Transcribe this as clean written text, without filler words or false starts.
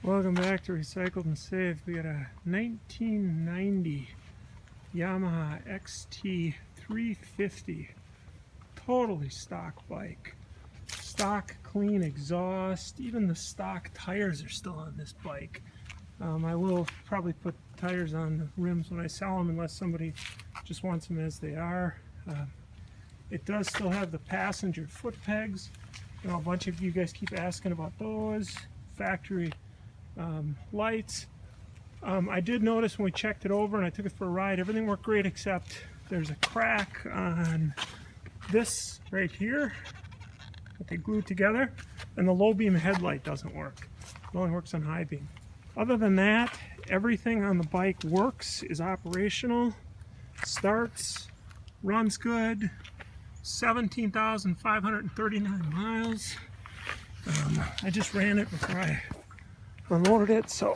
Welcome back to Recycled and Saved. We got a 1990 Yamaha XT 350. Totally stock bike. Stock clean exhaust. Even the stock tires are still on this bike. I will probably put tires on the rims when I sell them unless somebody just wants them as they are. It does still have the passenger foot pegs. You know, a bunch of you guys keep asking about those. Factory lights. I did notice when we checked it over and I took it for a ride, everything worked great except there's a crack on this right here that they glued together, and the low beam headlight doesn't work. It only works on high beam. Other than that, everything on the bike works, is operational, starts, runs good. 17,539 miles. I just ran it before I unloaded it, so